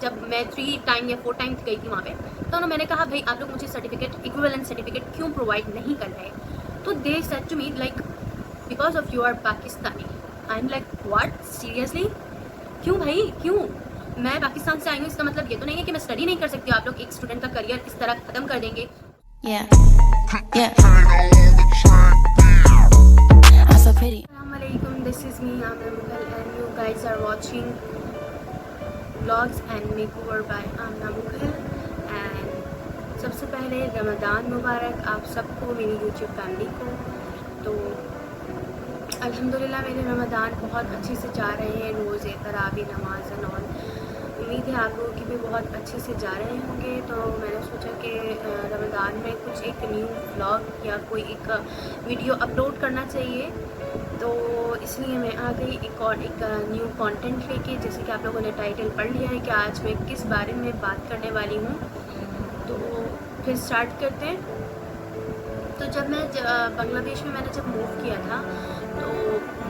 जब मैं 3 टाइम या 4 टाइम गई थी वहाँ पे, तो उन्होंने मैंने कहा भाई आप लोग मुझे सर्टिफिकेट, इक्विवेलेंट सर्टिफिकेट क्यों प्रोवाइड नहीं कर रहे? तो they said to me like because of you are Pakistani. I am like what, seriously? क्यों भाई, क्यों? मैं पाकिस्तान से आई हूँ, इसका मतलब ये तो नहीं है कि मैं स्टडी नहीं कर सकती हूँ। आप लोग एक स्टूडेंट का करियर इस तरह ख़त्म कर देंगे। Assalamualaikum, this is me, Amna Mughal, and you guys are watching vlogs and makeover by Amna Mughal. And सबसे पहले रमज़ान मुबारक आप सबको, मेरी यूट्यूब फैमिली को। तो अल्हम्दुलिल्लाह मेरे रमज़ान बहुत अच्छे से जा रहे हैं, रोज़े तरावी नमाज और उम्मीद है आप लोगों की भी बहुत अच्छे से जा रहे होंगे। तो मैंने सोचा कि रमज़ान में कुछ एक न्यू व्लॉग या कोई एक वीडियो अपलोड करना चाहिए, तो इसलिए मैं आ गई एक न्यू कंटेंट लेके। जैसे कि आप लोगों ने टाइटल पढ़ लिया है कि आज मैं किस बारे में बात करने वाली हूँ, तो फिर स्टार्ट करते हैं। तो जब मैं बांग्लादेश में मैंने जब मूव किया था, तो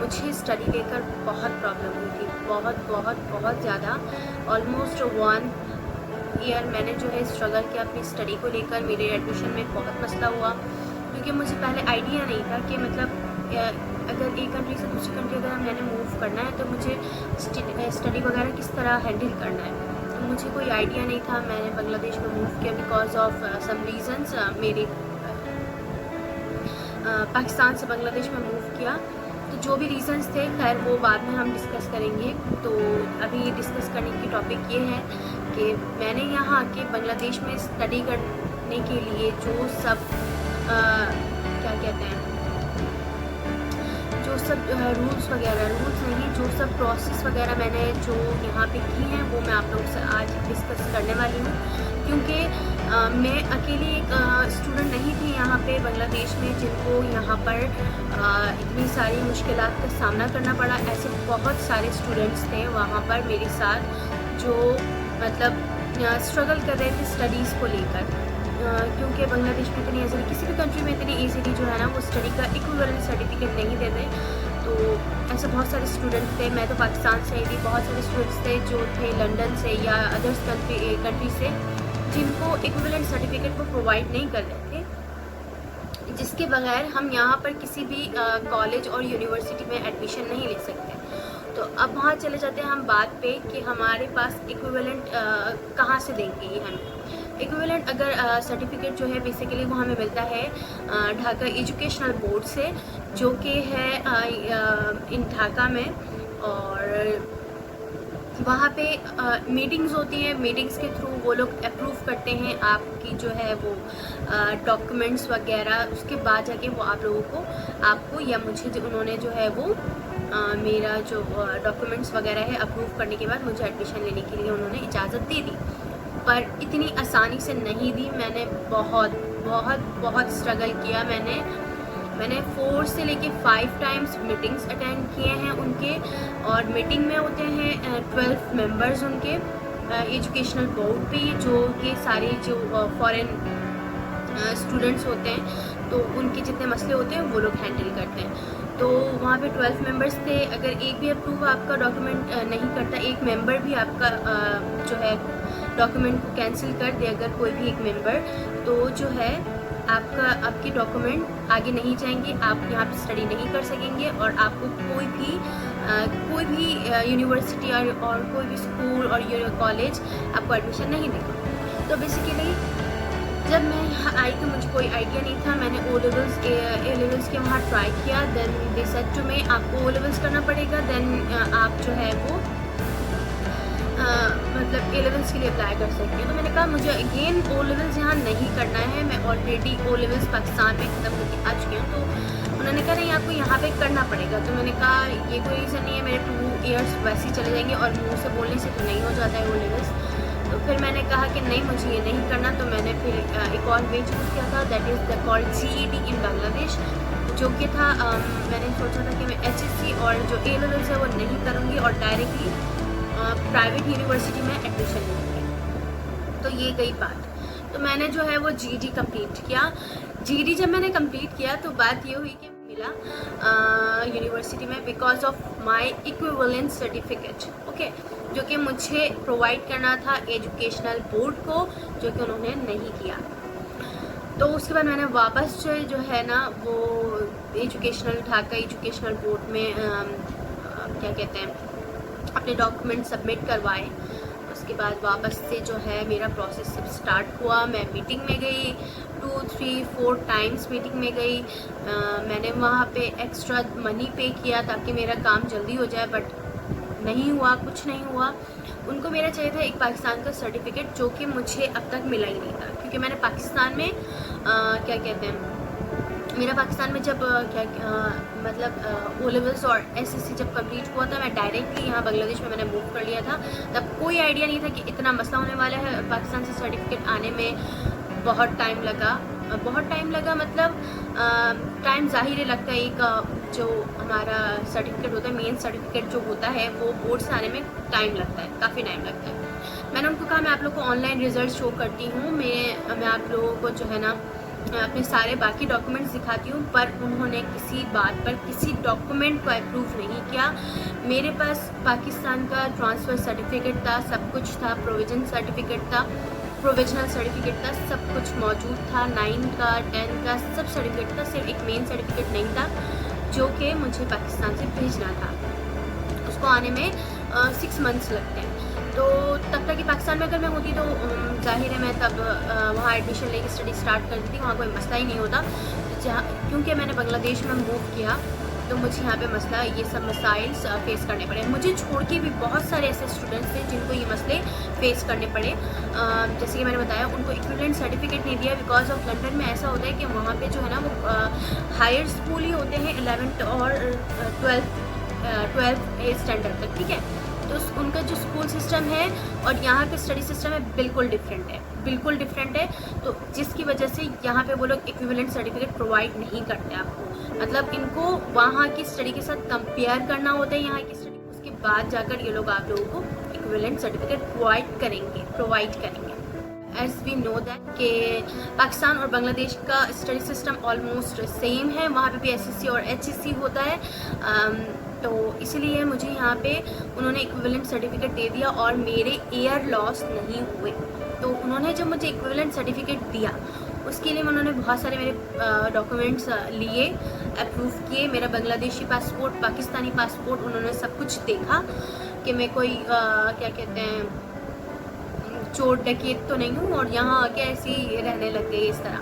मुझे स्टडी लेकर बहुत प्रॉब्लम हुई थी, बहुत बहुत बहुत ज़्यादा। ऑलमोस्ट 1 ईयर मैंने जो है स्ट्रगल किया अपनी स्टडी को लेकर। मेरे एडमिशन में बहुत मसला हुआ, क्योंकि मुझे पहले आइडिया नहीं था कि मतलब अगर एक कंट्री से दूसरी कंट्री अगर मैंने मूव करना है तो मुझे स्टडी वगैरह किस तरह हैंडल करना है। तो मुझे कोई आइडिया नहीं था। मैंने बांग्लादेश में मूव किया बिकॉज ऑफ सम रीज़न्स। मेरे पाकिस्तान से बांग्लादेश में मूव किया, तो जो भी रीज़न्स थे खैर वो बाद में हम डिस्कस करेंगे। तो अभी डिस्कस करने की टॉपिक ये है कि मैंने यहाँ आके बांग्लादेश में स्टडी करने के लिए जो सब क्या कहते हैं, जो सब रूल्स नहीं, जो सब प्रोसेस वगैरह मैंने जो यहाँ पे की हैं वो मैं आप लोगों से आज डिस्कस करने वाली हूँ। क्योंकि मैं अकेली एक स्टूडेंट नहीं थी यहाँ पे बांग्लादेश में जिनको यहाँ पर इतनी सारी मुश्किलात का सामना करना पड़ा। ऐसे बहुत सारे स्टूडेंट्स थे वहाँ पर मेरे साथ जो मतलब स्ट्रगल कर रहे थे स्टडीज़ को लेकर, क्योंकि बांग्लादेश में इतनी ईजीली, किसी भी कंट्री में इतनी ईजीली जो है ना वो स्टडी का इक्विवेलेंट सर्टिफिकेट नहीं देते। तो ऐसे बहुत सारे स्टूडेंट थे। मैं तो पाकिस्तान से आई थी, बहुत सारे स्टूडेंट्स थे जो थे लंदन से या अदर्स कंट्री से, जिनको इक्विवेलेंट सर्टिफिकेट वो प्रोवाइड नहीं कर रहे थे, जिसके बगैर हम यहाँ पर किसी भी कॉलेज और यूनिवर्सिटी में एडमिशन नहीं ले सकते। तो अब वहाँ चले जाते हैं हम बात पे कि हमारे पास इक्विवेलेंट कहाँ से देंगे ये हमें। इक्विवेलेंट अगर सर्टिफिकेट जो है बेसिकली वो हमें मिलता है ढाका एजुकेशनल बोर्ड से, जो कि है इन ढाका में। और वहाँ पे मीटिंग्स होती हैं, मीटिंग्स के थ्रू वो लोग अप्रूव करते हैं आपकी जो है वो डॉक्यूमेंट्स वगैरह। उसके बाद जाके वो आप लोगों को, आपको या मुझे जो उन्होंने जो है वो मेरा जो डॉक्यूमेंट्स वगैरह है अप्रूव करने के बाद मुझे एडमिशन लेने के लिए उन्होंने इजाज़त दे दी। पर इतनी आसानी से नहीं दी। मैंने बहुत बहुत बहुत स्ट्रगल किया। मैंने 4 से लेके 5 टाइम्स मीटिंग्स अटेंड किए हैं उनके, और मीटिंग में होते हैं 12 मेंबर्स उनके एजुकेशनल बोर्ड पे, जो कि सारे जो फॉरेन स्टूडेंट्स होते हैं, तो उनके जितने मसले होते हैं वो लोग हैंडल करते हैं। तो वहाँ पे 12 मेंबर्स थे। अगर एक भी अप्रूव आपका डॉक्यूमेंट नहीं करता, एक मेंबर भी आपका जो है डॉक्यूमेंट को कैंसिल कर दे, अगर कोई भी एक मेंबर, तो जो है आपके डॉक्यूमेंट आगे नहीं जाएंगे, आप यहाँ पे स्टडी नहीं कर सकेंगे, और आपको कोई भी यूनिवर्सिटी और कोई भी स्कूल और कॉलेज आपको एडमिशन नहीं देगा। तो बेसिकली जब मैं यहाँ आई तो मुझे कोई आइडिया नहीं था। मैंने ए लेवल्स के वहाँ ट्राई किया। Then they said to me आपको ओ लेवल्स करना पड़ेगा, देन आप जो है वो मतलब ए लेवल्स के लिए अप्लाई कर सकते हैं। तो मैंने कहा मुझे अगेन ओ लेवल्स यहाँ नहीं करना है, मैं ऑलरेडी ओ लेवल्स पाकिस्तान में ख़त्म करके आ चुकी हूँ। तो उन्होंने कहा नहीं आपको यहाँ पे करना पड़ेगा। तो मैंने कहा ये कोई रीज़न नहीं है, मेरे 2 ईयर्स वैसे ही चले जाएंगे और मुँह से बोलने से तो नहीं हो जाता है ओ लेवल्स। तो फिर मैंने कहा कि नहीं मुझे ये नहीं करना। तो मैंने फिर एक और वे चूज़ किया था, that is the called GED इन बांग्लादेश, जो कि था मैंने सोचा था कि मैं HSC और जो ए लेवल्स है वो नहीं करूँगी और डायरेक्टली प्राइवेट यूनिवर्सिटी में एडमिशन लूँगी। तो ये गई बात। तो मैंने जो है वो GED कंप्लीट किया। GED जब मैंने कंप्लीट किया तो बात ये हुई कि मिला यूनिवर्सिटी में because of my equivalent certificate, okay, जो कि मुझे प्रोवाइड करना था एजुकेशनल बोर्ड को, जो कि उन्होंने नहीं किया। तो उसके बाद मैंने वापस जो है ना वो ढाका एजुकेशनल बोर्ड में क्या कहते हैं अपने डॉक्यूमेंट सबमिट करवाए। उसके बाद वापस से जो है मेरा प्रोसेस सब स्टार्ट हुआ। मैं मीटिंग में गई, 2, 3, 4 टाइम्स मीटिंग में गई। मैंने वहाँ पे एक्स्ट्रा मनी पे किया ताकि मेरा काम जल्दी हो जाए, बट नहीं हुआ, कुछ नहीं हुआ। उनको मेरा चाहिए था एक पाकिस्तान का सर्टिफिकेट, जो कि मुझे अब तक मिला ही नहीं था, क्योंकि मैंने पाकिस्तान में क्या कहते हैं मेरा पाकिस्तान में जब मतलब ओ लेवल्स और एसएससी जब कंप्लीट हुआ था, मैं डायरेक्टली यहाँ बांग्लादेश में मैंने मूव कर लिया था। तब कोई आइडिया नहीं था कि इतना मसला होने वाला है। पाकिस्तान से सर्टिफिकेट आने में बहुत टाइम लगा, मतलब टाइम ज़ाहिर लगता है। एक जो हमारा सर्टिफिकेट होता है, मेन सर्टिफिकेट जो होता है, वो बोर्ड से आने में टाइम लगता है, काफ़ी टाइम लगता है। मैंने उनको कहा मैं आप लोग को ऑनलाइन रिजल्ट शो करती हूँ, मैं आप लोगों को जो है ना अपने सारे बाकी डॉक्यूमेंट्स दिखाती हूँ, पर उन्होंने किसी बात पर किसी डॉक्यूमेंट को अप्रूव नहीं किया। मेरे पास पाकिस्तान का ट्रांसफ़र सर्टिफिकेट था, सब कुछ था, प्रोविजनल सर्टिफिकेट था, सब कुछ मौजूद था, 9 का 10 का सब सर्टिफिकेट था। सिर्फ एक मेन सर्टिफिकेट नहीं था, जो कि मुझे पाकिस्तान से भेजना था। उसको आने में 6 मंथ्स लगते हैं। तो तब तक कि पाकिस्तान में अगर मैं होती तो जाहिर है मैं तब वहाँ एडमिशन लेके स्टडी स्टार्ट कर देती, वहाँ कोई मसला ही नहीं होता। क्योंकि मैंने बांग्लादेश में मूव किया, तो मुझे यहाँ पे मसला ये सब मसाइल फेस करने पड़े। मुझे छोड़ के भी बहुत सारे ऐसे स्टूडेंट्स थे जिनको ये मसले फेस करने पड़े। जैसे कि मैंने बताया, उनको इक्विवेलेंट सर्टिफिकेट नहीं दिया बिकॉज ऑफ लंदन में ऐसा होता है कि वहाँ पे जो है ना वो हायर स्कूल ही होते हैं 11th और 12th स्टैंडर्ड तक, ठीक है। तो उनका जो स्कूल सिस्टम है और यहाँ पे स्टडी सिस्टम है बिल्कुल डिफरेंट है। तो जिसकी वजह से यहाँ पे वो लोग इक्विवेलेंट सर्टिफिकेट प्रोवाइड नहीं करते आपको, मतलब इनको वहाँ की स्टडी के साथ कंपेयर करना होता है यहाँ की स्टडी, उसके बाद जाकर ये लोग आप लोगों को इक्विवेलेंट सर्टिफिकेट प्रोवाइड करेंगे। एज वी नो दैट कि पाकिस्तान और बांग्लादेश का स्टडी सिस्टम ऑलमोस्ट सेम है, वहाँ पे भी एसएससी और एचएससी होता है। तो इसीलिए मुझे यहाँ पे उन्होंने इक्विवेलेंट सर्टिफिकेट दे दिया और मेरे ईयर लॉस नहीं हुए। तो उन्होंने जब मुझे इक्विवेलेंट सर्टिफिकेट दिया, उसके लिए उन्होंने बहुत सारे मेरे डॉक्यूमेंट्स लिए, अप्रूव किए। मेरा बांग्लादेशी पासपोर्ट, पाकिस्तानी पासपोर्ट, उन्होंने सब कुछ देखा कि मैं कोई क्या कहते हैं चोर डकैत तो नहीं हूँ और यहाँ आके ऐसे ही रहने लग गई इस तरह।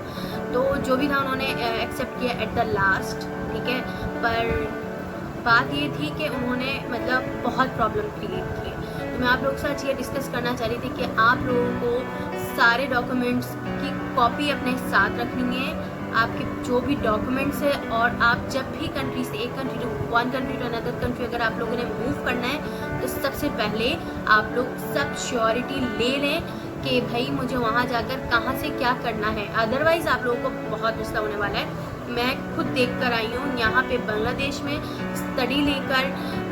तो जो भी था उन्होंने एक्सेप्ट किया एट द लास्ट, ठीक है। पर बात ये थी कि उन्होंने मतलब बहुत प्रॉब्लम क्रिएट की। तो मैं आप लोगों के साथ ये डिस्कस करना चाह रही थी कि आप लोगों को सारे डॉक्यूमेंट्स की कॉपी अपने साथ रखनी है, आपके जो भी डॉक्यूमेंट्स है। और आप जब भी कंट्री से एक कंट्री टू अनदर कंट्री अगर आप लोगों ने मूव करना है, तो सबसे पहले आप लोग सब श्योरिटी ले लें कि भाई मुझे वहाँ जाकर कहाँ से क्या करना है, अदरवाइज़ आप लोगों को बहुत मसला होने वाला है। मैं खुद देख कर आई हूँ यहाँ पे बांग्लादेश में स्टडी लेकर।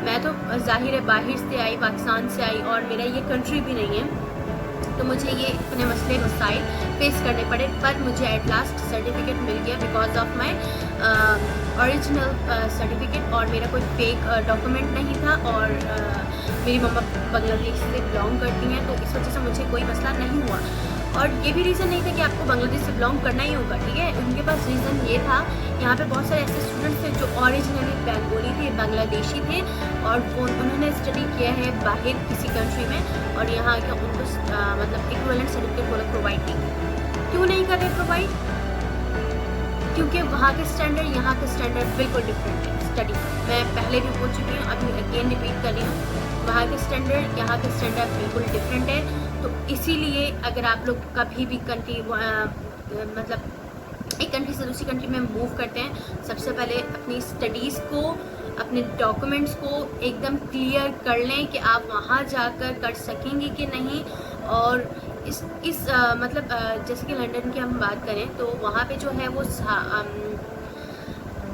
मैं तो जाहिर है बाहर से आई, पाकिस्तान से आई, और मेरा ये कंट्री भी नहीं है, तो मुझे ये इतने मसाइल फेस करने पड़े। पर मुझे एट लास्ट सर्टिफिकेट मिल गया because of my original certificate, और मेरा कोई फेक डॉक्यूमेंट नहीं था। और मेरी मम्मा बांग्लादेश से बिलोंग करती हैं, तो इस वजह से मुझे कोई मसला नहीं हुआ। और ये भी रीज़न नहीं था कि आपको बांग्लादेश से बिलोंग करना ही होगा, ठीक है। उनके पास रीज़न ये था, यहाँ पे बहुत सारे ऐसे स्टूडेंट्स थे जो ओरिजिनली बंगाली थे, बांग्लादेशी थे, और उन्होंने स्टडी किया है बाहर किसी कंट्री में, और यहाँ का उनको मतलब इक्विवेलेंट सर्टिफिकेट वो लोग प्रोवाइड नहीं। क्यों नहीं कर रहे प्रोवाइड? क्योंकि वहाँ के स्टैंडर्ड यहाँ के स्टैंडर्ड बिल्कुल डिफरेंट है। स्टडी मैं पहले भी बोल चुकी हूँ, अभी अगेन रिपीट कर रही हूँ, वहाँ के स्टैंडर्ड यहाँ के स्टैंडर्ड बिल्कुल डिफरेंट है। तो इसीलिए अगर आप लोग कभी भी कंट्री मतलब एक कंट्री से दूसरी कंट्री में मूव करते हैं, सबसे पहले अपनी स्टडीज़ को, अपने डॉक्यूमेंट्स को एकदम क्लियर कर लें कि आप वहाँ जाकर कर सकेंगे कि नहीं। और इस मतलब जैसे कि लंदन की हम बात करें, तो वहाँ पे जो है वो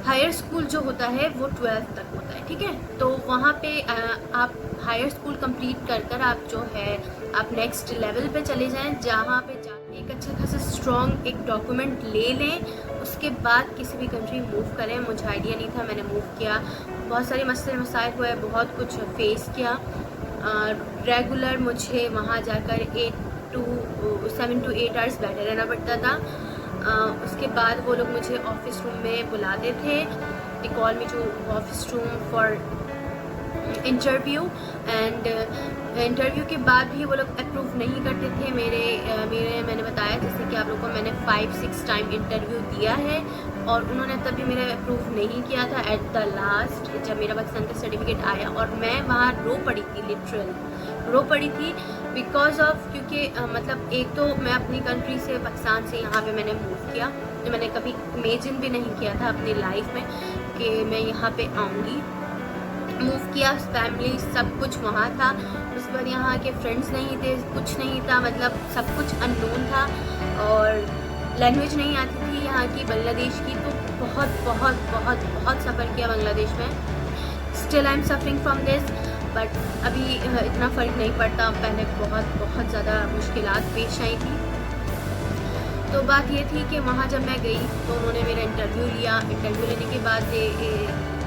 हायर स्कूल जो होता है वो 12th तक होता है, ठीक है। तो वहाँ पे आप हायर स्कूल कंप्लीट कर आप जो है आप नेक्स्ट लेवल पे चले जाएं, जहाँ पे जाके एक अच्छा खासा स्ट्रॉन्ग एक डॉक्यूमेंट ले लें, उसके बाद किसी भी कंट्री मूव करें, मुझे आइडिया नहीं था, मैंने मूव किया, बहुत सारे मसले मसाइल हुए, बहुत कुछ फेस किया। रेगुलर मुझे वहाँ जाकर 7 to 8 आवर्स बैठे रहना पड़ता था। उसके बाद वो लोग मुझे ऑफिस रूम में बुलाते थे, they call me to office room for interview, and interview के बाद भी वो लोग अप्रूव नहीं करते थे मैंने बताया जैसे कि आप लोगों को मैंने 5-6 टाइम इंटरव्यू दिया है और उन्होंने तब भी मेरा अप्रूव नहीं किया था। एट द लास्ट जब मेरा पाकिस्तान का सर्टिफिकेट आया और मैं वहाँ रो पड़ी थी, लिटरली रो पड़ी थी, बिकॉज ऑफ क्योंकि मतलब एक तो मैं अपनी कंट्री से पाकिस्तान से यहाँ पे मैंने मूव किया, जो मैंने कभी इमेजिन भी नहीं किया था अपनी लाइफ में कि मैं यहाँ पे आऊँगी। मूव किया, फैमिली सब कुछ वहाँ था, उसके बाद यहाँ के फ्रेंड्स नहीं थे, कुछ नहीं था, मतलब सब कुछ अननोन था और लैंग्वेज नहीं आती थी यहाँ की, बांग्लादेश की, तो बहुत बहुत बहुत बहुत सफ़र किया बांग्लादेश में। Still I am suffering from this, but अभी इतना फ़र्क नहीं पड़ता, पहले बहुत बहुत ज़्यादा मुश्किलात पेश आई थी। तो बात ये थी कि वहाँ जब मैं गई तो उन्होंने मेरा इंटरव्यू लिया। इंटरव्यू लेने के बाद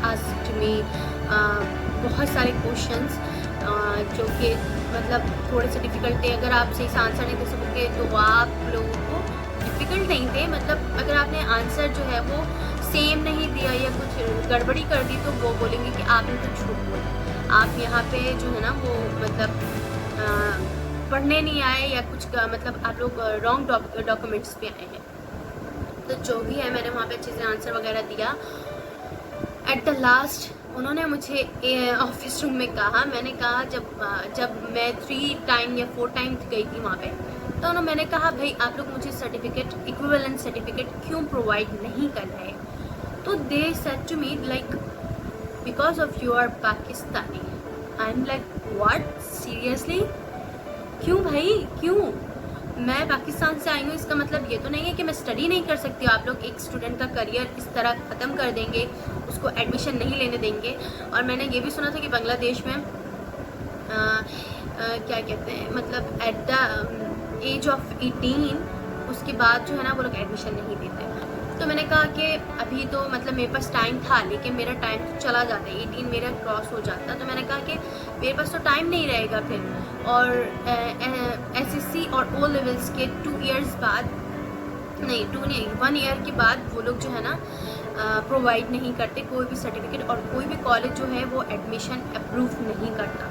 आस्क्ड मी बहुत सारे क्वेश्चंस जो कि मतलब थोड़े से डिफ़िकल्ट थे। अगर आप सही से आंसर नहीं दे सकोगे तो आप लोगों को डिफ़िकल्ट नहीं थे, मतलब अगर आपने आंसर जो है वो सेम नहीं दिया या कुछ गड़बड़ी कर दी तो वो बोलेंगे कि आपने तो झूठ बोला, आप यहाँ पे जो है ना वो मतलब पढ़ने नहीं आए या कुछ मतलब आप लोग रॉन्ग डॉक्यूमेंट्स पे आए हैं। तो जो भी है मैंने वहाँ पे अच्छे से आंसर वगैरह दिया। एट द लास्ट उन्होंने मुझे ऑफिस रूम में कहा, मैंने कहा जब मैं 3 टाइम या 4 टाइम गई थी वहाँ पे, तो उन्होंने मैंने कहा भाई आप लोग मुझे सर्टिफिकेट, इक्विवेलेंट सर्टिफिकेट क्यों प्रोवाइड नहीं कर रहे? तो they said to me like because of you are Pakistani. I am like what, seriously? क्यों भाई, क्यों? मैं पाकिस्तान से आई हूँ, इसका मतलब ये तो नहीं है कि मैं स्टडी नहीं कर सकती हूँ। आप लोग एक स्टूडेंट का करियर इस तरह ख़त्म कर देंगे, उसको एडमिशन नहीं लेने देंगे। और मैंने ये भी सुना था कि बांग्लादेश में क्या कहते हैं, मतलब एट द एज ऑफ 18 उसके बाद जो है ना वो लोग एडमिशन नहीं देते। तो मैंने कहा कि अभी तो मतलब मेरे पास टाइम था, लेकिन मेरा टाइम तो चला जाता है, 18 मेरा क्रॉस हो जाता। तो मैंने कहा कि मेरे पास तो टाइम नहीं रहेगा फिर। और एसएससी और ओ लेवल्स के 2 इयर्स बाद, नहीं 2 नहीं 1 ईयर के बाद वो लोग जो है ना प्रोवाइड नहीं करते कोई भी सर्टिफिकेट, और कोई भी कॉलेज जो है वो एडमिशन अप्रूव नहीं करता।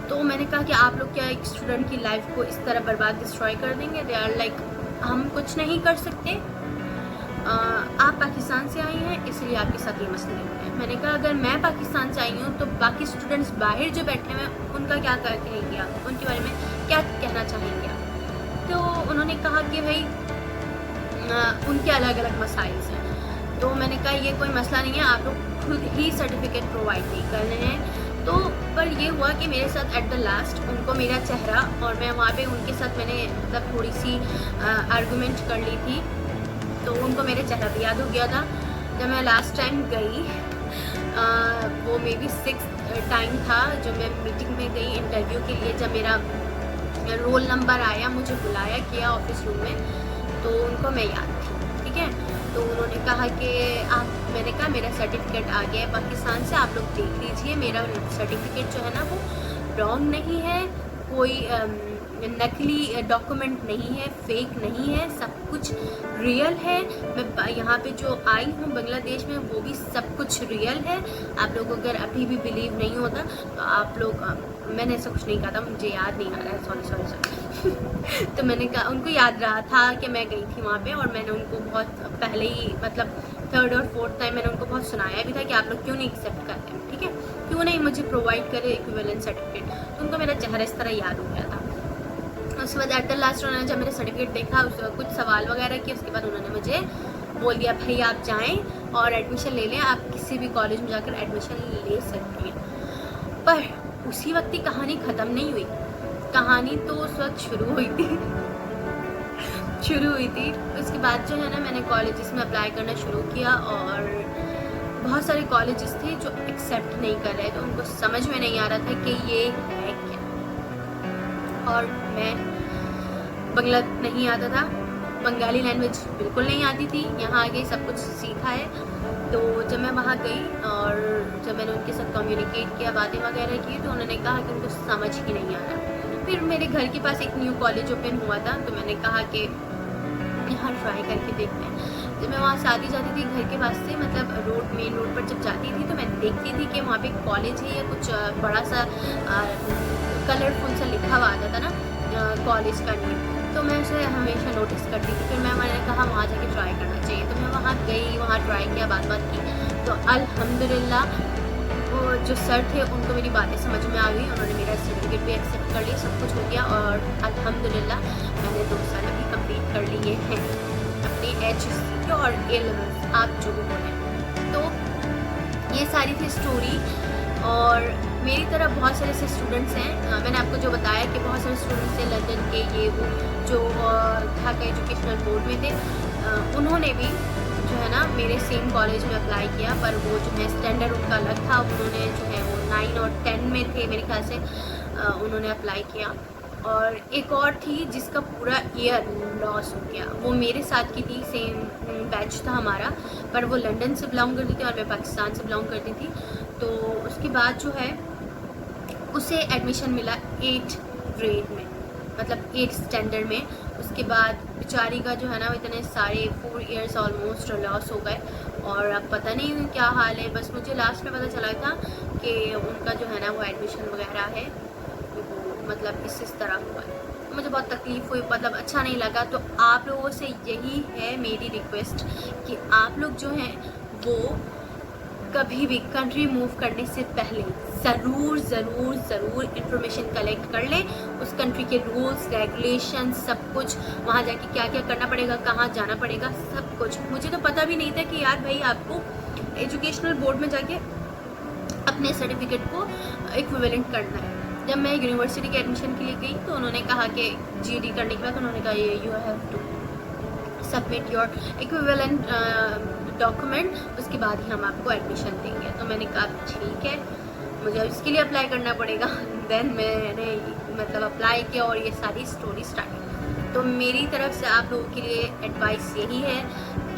तो मैंने कहा कि आप लोग क्या एक स्टूडेंट की लाइफ को इस तरह बर्बाद डिस्ट्रॉय कर देंगे? दे आर लाइक हम कुछ नहीं कर सकते, आप पाकिस्तान से आई हैं इसलिए आपके साथ ये मसले हुए हैं। मैंने कहा अगर मैं पाकिस्तान से आई हूँ तो बाकी स्टूडेंट्स बाहर जो बैठे हुए हैं उनका क्या कहेंगे आप, उनके बारे में क्या कहना चाहेंगे आप? तो उन्होंने कहा कि भाई उनके अलग अलग मसाइल हैं। तो मैंने कहा ये कोई मसला नहीं है, आप लोग खुद ही सर्टिफिकेट प्रोवाइड नहीं कर रहे हैं। तो पर ये हुआ कि मेरे साथ एट द लास्ट उनको मेरा चेहरा, और मैं वहाँ पे उनके साथ मैंने मतलब थोड़ी सी आर्गूमेंट कर ली थी, तो उनको मेरे चेहरा भी याद हो गया था। जब मैं लास्ट टाइम गई वो मे बी 6th टाइम था जब मैं मीटिंग में गई इंटरव्यू के लिए। जब मेरा रोल नंबर आया, मुझे बुलाया किया ऑफिस रूम में, तो उनको मैं याद थी, ठीक है। तो उन्होंने कहा कि मैंने कहा मेरा सर्टिफिकेट आ गया है पाकिस्तान से, आप लोग देख लीजिए, मेरा सर्टिफिकेट जो है ना वो रॉन्ग नहीं है, कोई नकली डॉक्यूमेंट नहीं है, फेक नहीं है, सब कुछ रियल है। मैं यहाँ पे जो आई हूँ बांग्लादेश में वो भी सब कुछ रियल है। आप लोग अगर अभी भी बिलीव नहीं होता तो आप लोग मैंने ऐसा कुछ नहीं कहा था, मुझे याद नहीं आ रहा है, सॉरी तो मैंने कहा उनको याद रहा था कि मैं गई थी वहाँ पे, और मैंने उनको बहुत पहले ही मतलब 3rd और 4th टाइम मैंने उनको बहुत सुनाया भी था कि आप लोग क्यों नहीं एक्सेप्ट करते हैं, ठीक है, क्यों नहीं मुझे प्रोवाइड करे इक्विवेलेंट सर्टिफिकेट। तो उनको मेरा चेहरा इस तरह याद हो गया था। उसके बाद एट द लास्ट उन्होंने जब मेरा सर्टिफिकेट देखा, कुछ सवाल वगैरह किए, उसके बाद उन्होंने मुझे बोल दिया भाई आप जाएं और एडमिशन ले लें, आप किसी भी कॉलेज में जाकर एडमिशन ले सकती हैं। पर उसी वक्त ही कहानी ख़त्म नहीं हुई, कहानी तो उस वक्त शुरू हुई थी उसके बाद जो है ना मैंने कॉलेजेस में अप्लाई करना शुरू किया, और बहुत सारे कॉलेजेस थे जो एक्सेप्ट नहीं कर रहे थे, उनको समझ में नहीं आ रहा था कि ये है क्या। और मैं बांग्ला नहीं आता था, बंगाली लैंग्वेज बिल्कुल नहीं आती थी, यहाँ आके सब कुछ सीखा है। तो जब मैं वहाँ गई और जब मैंने उनके साथ कम्युनिकेट किया, बातें वगैरह की, तो उन्होंने कहा कि उनको समझ ही नहीं आ रहा। फिर मेरे घर के पास एक न्यू कॉलेज ओपन हुआ था, तो मैंने कहा कि यहाँ ट्राई करके देखते हैं। जब मैं वहाँ से आती जाती थी घर के पास से, मतलब मेन रोड पर जब जाती थी, तो मैं देखती थी कि वहाँ पे कॉलेज है या कुछ बड़ा सा कलरफुल सा लिखा हुआ आता था ना कॉलेज का नेम, तो मैं उसे हमेशा नोटिस करती थी। फिर मैंने कहा वहाँ जाके ट्राई करना चाहिए, तो मैं वहाँ गई, वहाँ ट्राई किया, बात की, तो अल्हम्दुलिल्लाह वो जो सर थे उनको मेरी बातें समझ में आ गई। उन्होंने मेरा सर्टिफिकेट भी एक्सेप्ट कर लिया, सब कुछ हो गया और अल्हम्दुलिल्लाह मैंने 2 साल अभी कंप्लीट कर लिए हैं अपने HSC के और A-levels, आप जो भी बोलें। तो ये सारी थी स्टोरी। और मेरी तरफ बहुत सारे ऐसे स्टूडेंट्स हैं, मैंने आपको जो बताया कि बहुत सारे स्टूडेंट्स हैं लंदन के, ये वो जो ढाका एजुकेशनल बोर्ड में थे, उन्होंने भी जो है ना मेरे सेम कॉलेज में अप्लाई किया, पर वो जो है स्टैंडर्ड उनका अलग था। उन्होंने जो है वो 9 और 10 में थे मेरे ख्याल से, उन्होंने अप्लाई किया। और एक और थी जिसका पूरा ईयर लॉस हो गया, वो मेरे साथ की थी, सेम बैच था हमारा, पर वो लंदन से बिलोंग करती थी और मैं पाकिस्तान से बिलोंग करती थी। तो उसके बाद जो है उसे एडमिशन मिला 8th ग्रेड में, मतलब 8th स्टैंडर्ड में। उसके बाद बेचारी का जो है ना इतने सारे 4 इयर्स ऑलमोस्ट लॉस हो गए और अब पता नहीं क्या हाल है। बस मुझे लास्ट में पता चला था कि उनका जो है ना वो एडमिशन वगैरह है, वो मतलब इस तरह हुआ है। मुझे बहुत तकलीफ़ हुई, मतलब अच्छा नहीं लगा। तो आप लोगों से यही है मेरी रिक्वेस्ट कि आप लोग जो हैं वो कभी भी कंट्री मूव करने से पहले ज़रूर इन्फॉर्मेशन कलेक्ट कर लें, उस कंट्री के रूल्स रेगुलेशन सब कुछ, वहाँ जाके क्या क्या करना पड़ेगा, कहाँ जाना पड़ेगा, सब कुछ। मुझे तो पता भी नहीं था कि यार भाई आपको एजुकेशनल बोर्ड में जाके अपने सर्टिफिकेट को इक्विवेलेंट करना है। जब मैं यूनिवर्सिटी के एडमिशन के लिए गई तो उन्होंने कहा कि GED करने के बाद उन्होंने कहा ये you have to submit your equivalent document, उसके बाद ही हम आपको एडमिशन देंगे। तो मैंने कहा ठीक है, मुझे इसके लिए अप्लाई करना पड़ेगा। देन मैंने मतलब अप्लाई किया और ये सारी स्टोरी स्टार्ट। तो मेरी तरफ से आप लोगों के लिए एडवाइस यही है,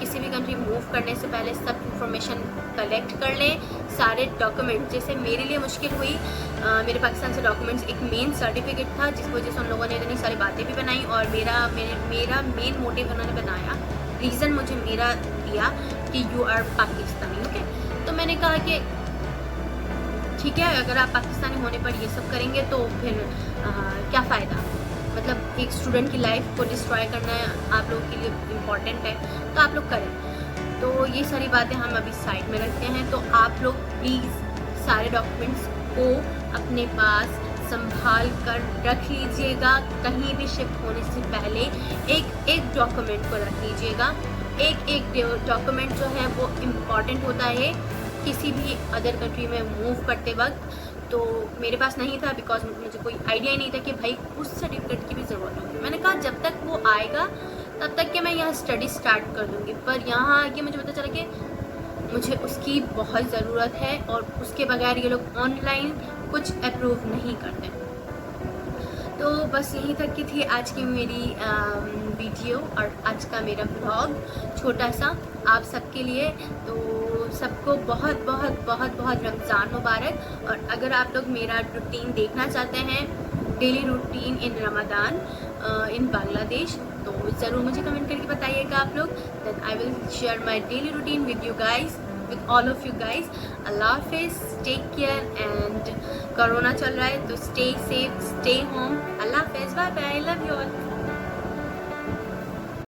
किसी भी कंट्री मूव करने से पहले सब इंफॉर्मेशन कलेक्ट कर लें, सारे डॉक्यूमेंट। जैसे मेरे लिए मुश्किल हुई, मेरे पाकिस्तान से डॉक्यूमेंट्स, एक मेन सर्टिफिकेट था जिस वजह से उन लोगों ने इतनी सारी बातें भी बनाई और मेरा मेन मोटिव उन्होंने बनाया, रीज़न मुझे मेरा दिया कि यू आर पाकिस्तानी। ओके, तो मैंने कहा कि ठीक है, अगर आप पाकिस्तानी होने पर ये सब करेंगे तो फिर क्या फ़ायदा, मतलब एक स्टूडेंट की लाइफ को डिस्ट्रॉय करना आप लोगों के लिए इम्पॉर्टेंट है, तो आप लोग करें। तो ये सारी बातें हम अभी साइड में रखते हैं। तो आप लोग प्लीज़ सारे डॉक्यूमेंट्स को अपने पास संभाल कर रख लीजिएगा। कहीं भी शिफ्ट होने से पहले एक डॉक्यूमेंट को रख लीजिएगा। एक डॉक्यूमेंट जो है वो इम्पॉर्टेंट होता है किसी भी अदर कंट्री में मूव करते वक्त। तो मेरे पास नहीं था, बिकॉज मुझे कोई आइडिया ही नहीं था कि भाई उस सर्टिफिकेट की भी ज़रूरत होगी। मैंने कहा जब तक वो आएगा तब तक कि मैं यहाँ स्टडी स्टार्ट कर दूँगी, पर यहाँ आके मुझे पता चला कि मुझे उसकी बहुत ज़रूरत है और उसके बगैर ये लोग ऑनलाइन कुछ अप्रूव नहीं करते। तो बस यहीं तक की थी आज की मेरी वीडियो और आज का मेरा ब्लॉग छोटा सा आप सबके लिए। तो सबको बहुत बहुत बहुत बहुत रमज़ान मुबारक। और अगर आप लोग मेरा रूटीन देखना चाहते हैं, daily routine in Ramzan in Bangladesh, तो ज़रूर मुझे कमेंट करके बताइएगा आप लोग। Then I will share my daily routine with you guys, with all of you guys. Allah Hafiz, take care, and Corona चल रहा है तो stay safe, stay home. Allah Hafiz, bye bye, I love you all.